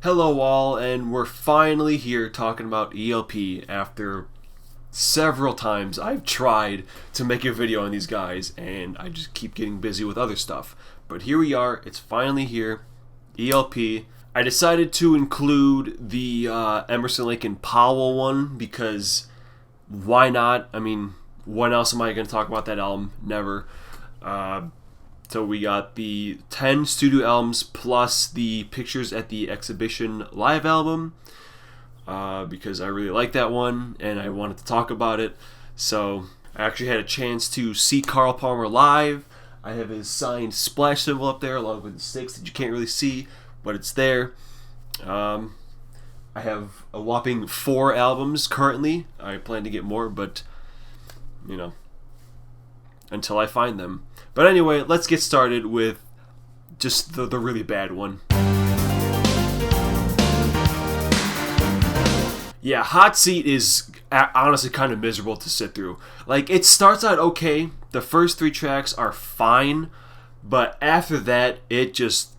Hello all, and we're finally here talking about ELP after several times I've tried to make a video on these guys and I just keep getting busy with other stuff. But here we are, it's finally here, ELP. I decided to include the Emerson, Lake and Powell one because why not? I mean, when else am I going to talk about that album? Never. So we got the 10 studio albums plus the Pictures at the Exhibition live album because I really like that one and I wanted to talk about it. So I actually had a chance to see Carl Palmer live. I have his signed splash symbol up there along with the sticks that you can't really see, but it's there. I have a whopping 4 albums currently. I plan to get more, but you know, until I find them. But anyway, let's get started with just the really bad one. Yeah, Hot Seat is honestly kind of miserable to sit through. Like, it starts out okay. The first 3 tracks are fine. But after that, it just...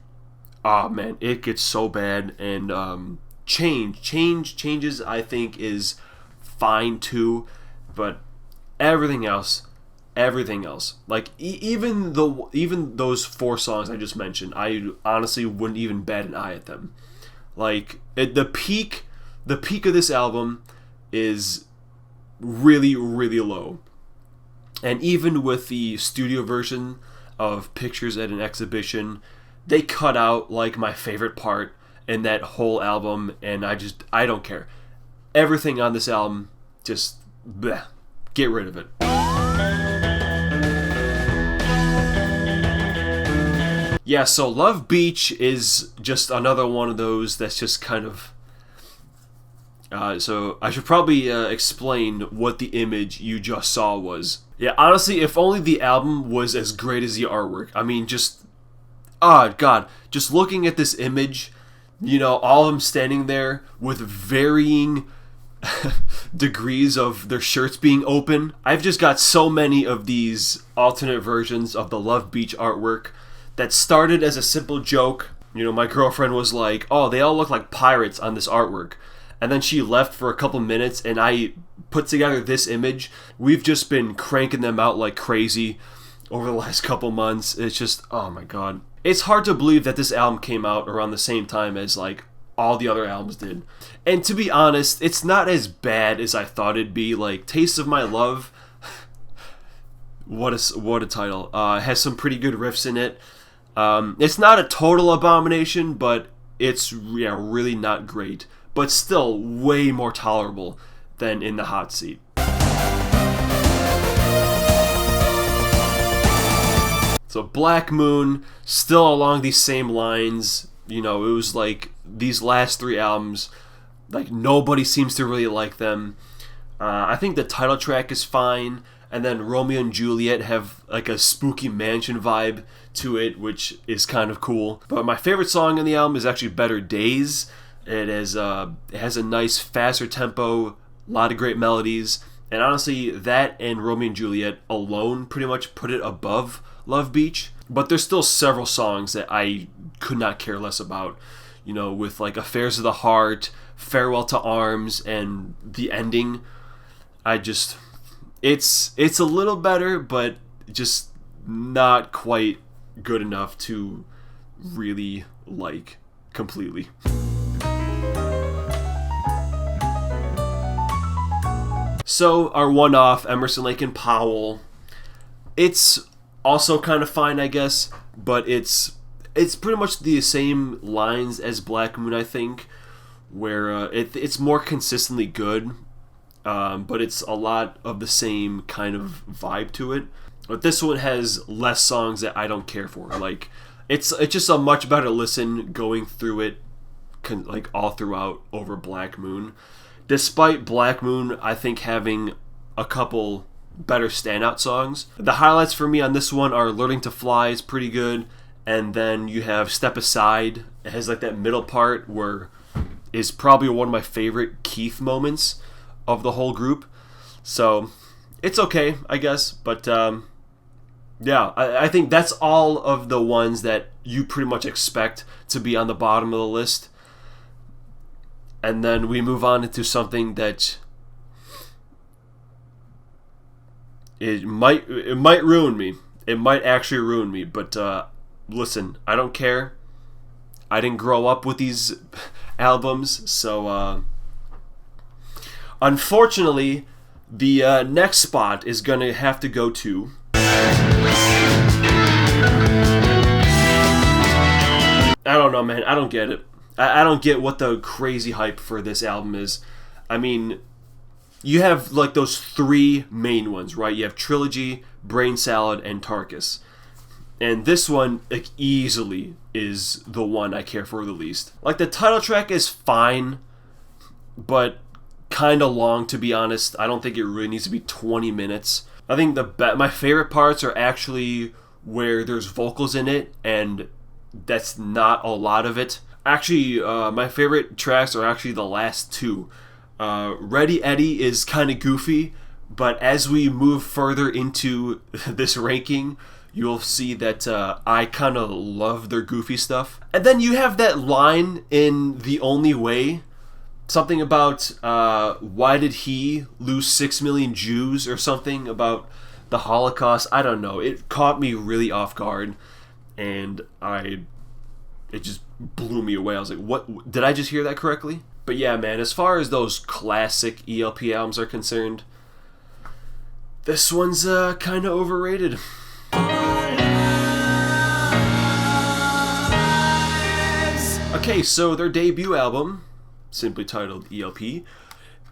oh, man, it gets so bad. And changes, I think, is fine too. But everything else, like even those 4 songs I just mentioned, I honestly wouldn't even bat an eye at them. Like the peak of this album is really, really low, and even with the studio version of Pictures at an Exhibition, they cut out like my favorite part in that whole album, and I don't care. Everything on this album, just bleh, get rid of it. Yeah, so Love Beach is just another one of those that's just kind of... so I should probably explain what the image you just saw was. Yeah, honestly, if only the album was as great as the artwork. I mean, just... oh, God. Just looking at this image, you know, all of them standing there with varying degrees of their shirts being open. I've just got so many of these alternate versions of the Love Beach artwork that started as a simple joke. You know, my girlfriend was like, oh, they all look like pirates on this artwork. And then she left for a couple minutes and I put together this image. We've just been cranking them out like crazy over the last couple months. It's just, oh my God. It's hard to believe that this album came out around the same time as like all the other albums did. And to be honest, it's not as bad as I thought it'd be. Like, Taste of My Love, what a title. Has some pretty good riffs in it. It's not a total abomination, but it's really not great. But still way more tolerable than in the Hot Seat. So Black Moon, still along these same lines. You know, it was like these last 3 albums, like nobody seems to really like them. I think the title track is fine. And then Romeo and Juliet have like a spooky mansion vibe to it, which is kind of cool. But my favorite song on the album is actually Better Days. It has a nice faster tempo, a lot of great melodies. And honestly, that and Romeo and Juliet alone pretty much put it above Love Beach. But there's still several songs that I could not care less about. You know, with like Affairs of the Heart, Farewell to Arms, and the ending. It's a little better, but just not quite good enough to really like completely. So our one-off, Emerson, Lake and Powell, it's also kind of fine, I guess, but it's pretty much the same lines as Black Moon, I think, where it's more consistently good. But it's a lot of the same kind of vibe to it. But this one has less songs that I don't care for. Like, it's just a much better listen going through it, like all throughout over Black Moon. Despite Black Moon, I think, having a couple better standout songs. The highlights for me on this one are Learning to Fly is pretty good, and then you have Step Aside. It has like that middle part where is probably one of my favorite Keith moments of the whole group. So it's okay, I guess, but yeah, I think that's all of the ones that you pretty much expect to be on the bottom of the list. And then we move on into something that it might ruin me. It might actually ruin me. But listen, I don't care. I didn't grow up with these albums, so unfortunately, the next spot is gonna have to go to. I don't know, man. I don't get it. I don't get what the crazy hype for this album is. I mean, you have like those three main ones, right? You have Trilogy, Brain Salad, and Tarkus. And this one like, easily is the one I care for the least. Like, the title track is fine, but kind of long, to be honest. I don't think it really needs to be 20 minutes. I think my favorite parts are actually where there's vocals in it, and that's not a lot of it. Actually, my favorite tracks are actually the last two. Ready Eddie is kind of goofy, but as we move further into this ranking, you'll see that I kind of love their goofy stuff. And then you have that line in The Only Way, something about why did he lose 6 million Jews or something about the Holocaust. I don't know. It caught me really off guard, and it just blew me away. I was like, what? Did I just hear that correctly? But yeah, man, as far as those classic ELP albums are concerned, this one's kind of overrated. Okay, so their debut album, simply titled ELP,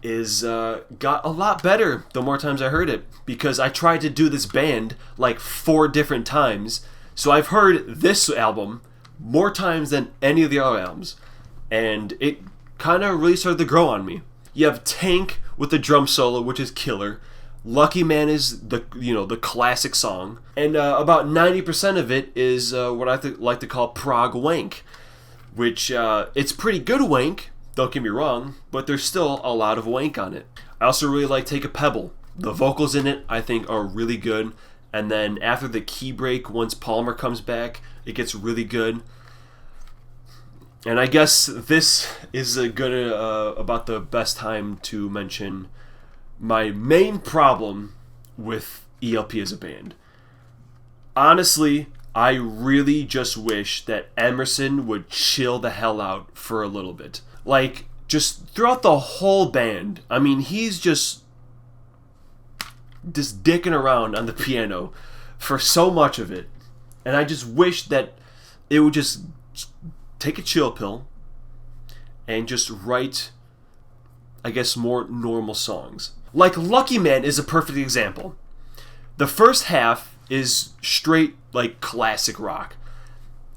is got a lot better the more times I heard it, because I tried to do this band like 4 different times, so I've heard this album more times than any of the other albums, and it kind of really started to grow on me. You have Tank with the drum solo, which is killer. Lucky Man is the classic song, and about 90% of it is what I like to call prog wank, which it's pretty good wank, don't get me wrong, but there's still a lot of wank on it. I also really like Take a Pebble. The vocals in it, I think, are really good, and then after the key break, once Palmer comes back, it gets really good. And I guess this is about the best time to mention my main problem with ELP as a band. Honestly, I really just wish that Emerson would chill the hell out for a little bit. Like, just throughout the whole band, I mean, he's just dicking around on the piano for so much of it. And I just wish that it would just take a chill pill and just write, I guess, more normal songs. Like, Lucky Man is a perfect example. The first half is straight, like, classic rock.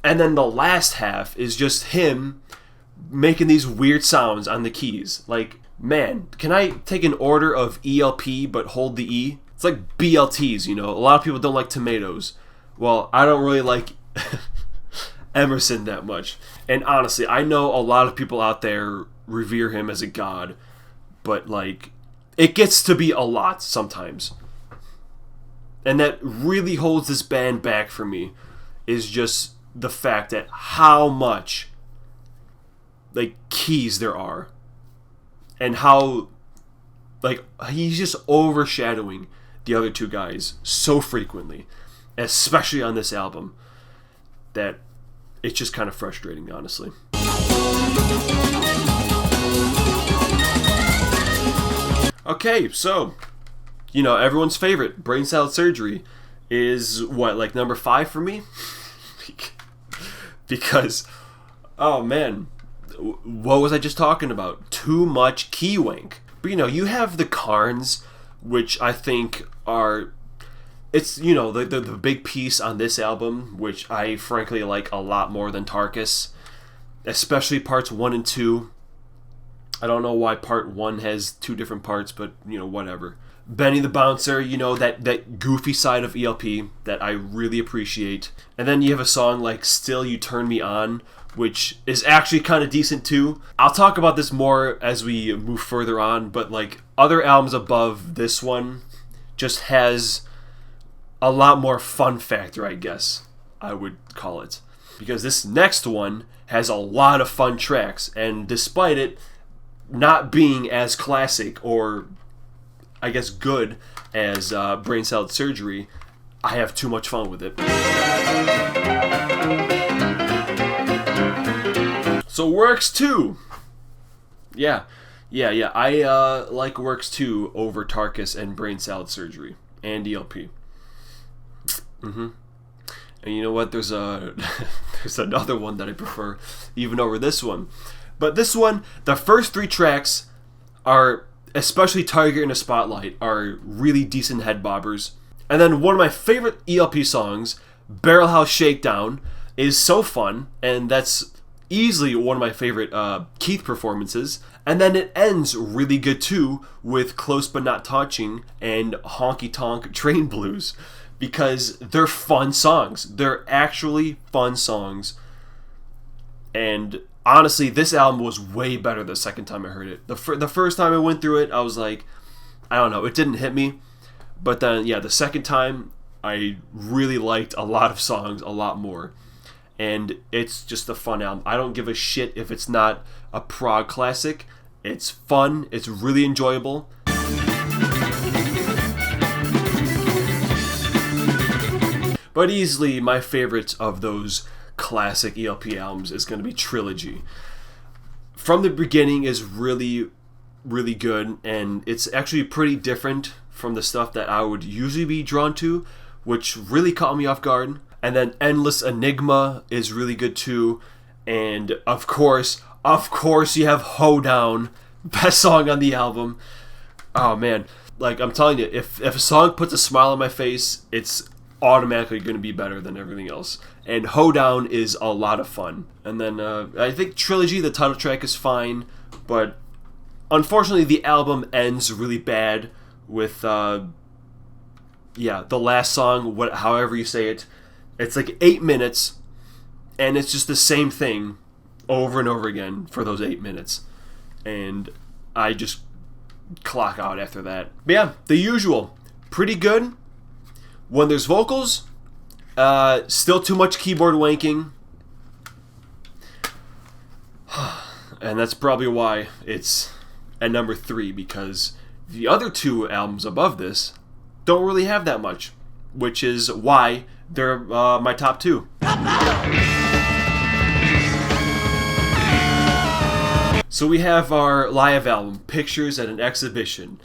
And then the last half is just him making these weird sounds on the keys. Like, man, can I take an order of ELP but hold the E? It's like BLTs, you know? A lot of people don't like tomatoes. Well, I don't really like Emerson that much. And honestly, I know a lot of people out there revere him as a god, but, like, it gets to be a lot sometimes. And that really holds this band back for me, is just the fact that how much, like, keys there are. And how, like, he's just overshadowing the other two guys so frequently, especially on this album, that it's just kind of frustrating, honestly. Okay, so, you know, everyone's favorite, Brain Salad Surgery, is what, like number 5 for me? Because, oh man, what was I just talking about? Too much key wank. But, you know, you have the Carns, which I think are, it's, you know, the big piece on this album, which I frankly like a lot more than Tarkus, especially parts 1 and 2. I don't know why part 1 has 2 different parts, but, you know, whatever. Benny the Bouncer, you know, that goofy side of ELP that I really appreciate. And then you have a song like Still You Turn Me On, which is actually kind of decent too. I'll talk about this more as we move further on, but, like, other albums above this one just has a lot more fun factor, I guess I would call it. Because this next one has a lot of fun tracks, and despite it, not being as classic or, I guess, good as Brain Salad Surgery, I have too much fun with it. So Works 2. Yeah. I like Works 2 over Tarkus and Brain Salad Surgery and ELP. And you know what? There's another one that I prefer even over this one. But this one, the first 3 tracks are, especially Tiger in a Spotlight, are really decent head bobbers. And then one of my favorite ELP songs, Barrel House Shakedown, is so fun, and that's easily one of my favorite Keith performances. And then it ends really good too with Close But Not Touching and Honky Tonk Train Blues, because they're fun songs. They're actually fun songs. And honestly, this album was way better the second time I heard it. The first time I went through it, I was like, I don't know, it didn't hit me. But then, yeah, the second time, I really liked a lot of songs a lot more. And it's just a fun album. I don't give a shit if it's not a prog classic. It's fun. It's really enjoyable. But easily, my favorite of those classic ELP albums is going to be Trilogy. From the Beginning is really, really good, and it's actually pretty different from the stuff that I would usually be drawn to, which really caught me off guard. And then Endless Enigma is really good too. And of course you have Hoedown, best song on the album. Oh man, like I'm telling you, if a song puts a smile on my face, it's automatically going to be better than everything else. And Hoedown is a lot of fun. And then I think Trilogy, the title track, is fine, but unfortunately the album ends really bad with the last song, however you say it. It's like 8 minutes, and it's just the same thing over and over again for those 8 minutes. And I just clock out after that. But yeah, the usual. Pretty good. When there's vocals, still too much keyboard wanking. And that's probably why it's at number 3, because the other 2 albums above this don't really have that much, which is why they're my top 2. So we have our live album, Pictures at an Exhibition.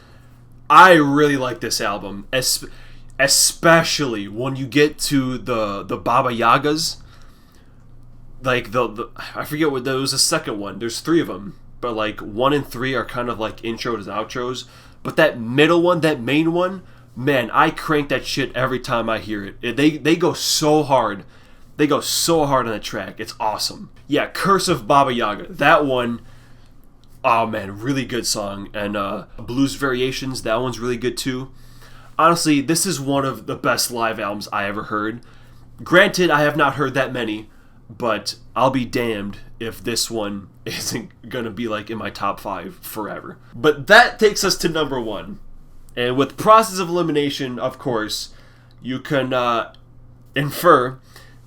I really like this album, especially when you get to the Baba Yagas. Like I forget what there was, the second one. There's 3 of them, but like 1 and 3 are kind of like intros and outros. But that middle one, that main one, man, I crank that shit every time I hear it. They go so hard. They go so hard on the track. It's awesome. Yeah, Curse of Baba Yaga. That one, oh man, really good song. And Blues Variations, that one's really good too. Honestly, this is one of the best live albums I ever heard. Granted, I have not heard that many, but I'll be damned if this one isn't gonna be like in my top 5 forever. But that takes us to number 1. And with Process of Elimination, of course, you can infer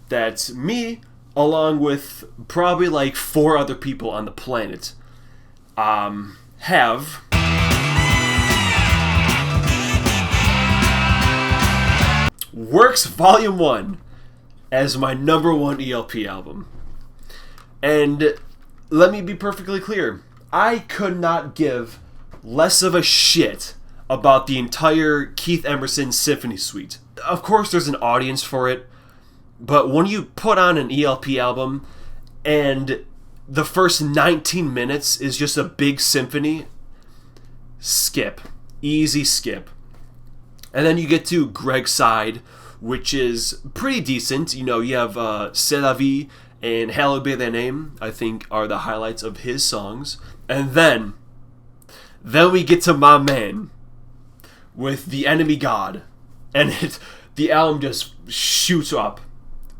that me, along with probably like 4 other people on the planet, have Works Volume 1 as my number 1 ELP album. And let me be perfectly clear, I could not give less of a shit about the entire Keith Emerson Symphony Suite. Of course there's an audience for it, but when you put on an ELP album and the first 19 minutes is just a big symphony, skip. Easy skip. And then you get to Greg's side, which is pretty decent. You know, you have C'est la vie and Hallowed Be Thy Name, I think, are the highlights of his songs. And then we get to my man with The Enemy God. And the album just shoots up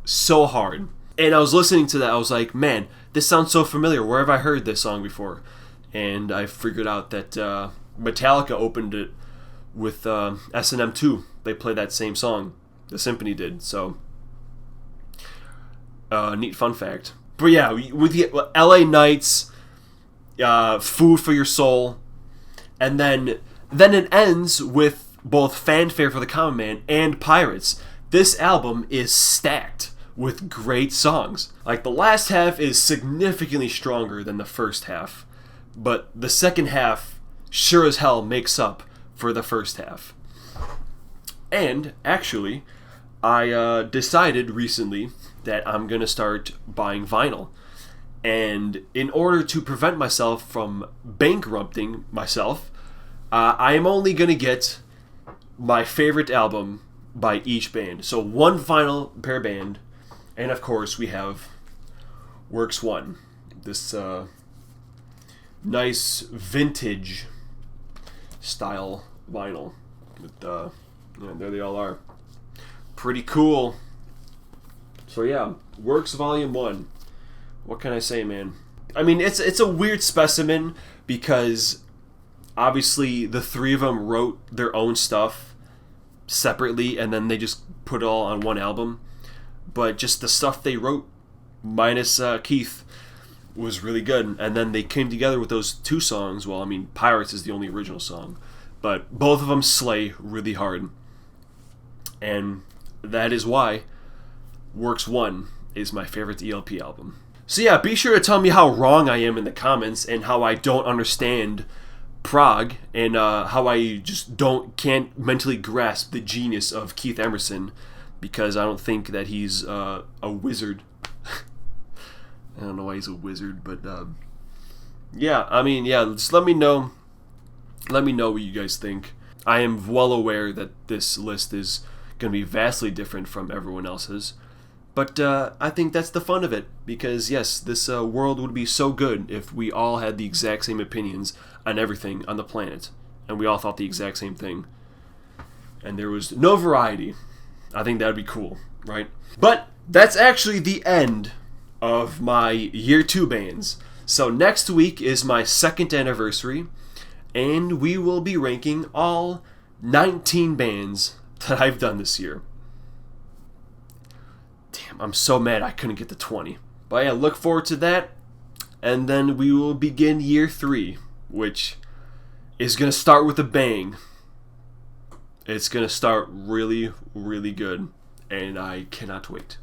so hard. And I was listening to that, I was like, man, this sounds so familiar. Where have I heard this song before? And I figured out that Metallica opened it with S&M 2. They played that same song. The symphony did. So, neat fun fact. But yeah, with the LA Nights, Food for Your Soul, and then it ends with both Fanfare for the Common Man and Pirates. This album is stacked with great songs. Like, the last half is significantly stronger than the first half, but the second half sure as hell makes up for the first half. And actually, I decided recently that I'm gonna start buying vinyl. And in order to prevent myself from bankrupting myself, I am only going to get my favorite album by each band. So one vinyl per band. And of course we have Works 1. This nice vintage style vinyl. With, there they all are. Pretty cool. So yeah, Works Volume 1. What can I say, man? I mean, it's a weird specimen because obviously the three of them wrote their own stuff separately and then they just put it all on one album. But just the stuff they wrote, minus Keith, was really good. And then they came together with those two songs. Well, I mean, Pirates is the only original song. But both of them slay really hard. And that is why Works 1 is my favorite ELP album. So yeah, be sure to tell me how wrong I am in the comments and how I don't understand prog and how I just can't mentally grasp the genius of Keith Emerson, because I don't think that he's a wizard. I don't know why he's a wizard, but yeah, I mean, yeah, just let me know. Let me know what you guys think. I am well aware that this list is going to be vastly different from everyone else's. But I think that's the fun of it, because yes, this world would be so good if we all had the exact same opinions on everything on the planet, and we all thought the exact same thing, and there was no variety. I think that would be cool, right? But that's actually the end of my Year 2 bands. So next week is my 2nd anniversary, and we will be ranking all 19 bands that I've done this year. Damn, I'm so mad I couldn't get to 20. But yeah, look forward to that. And then we will begin Year 3, which is going to start with a bang. It's going to start really, really good. And I cannot wait.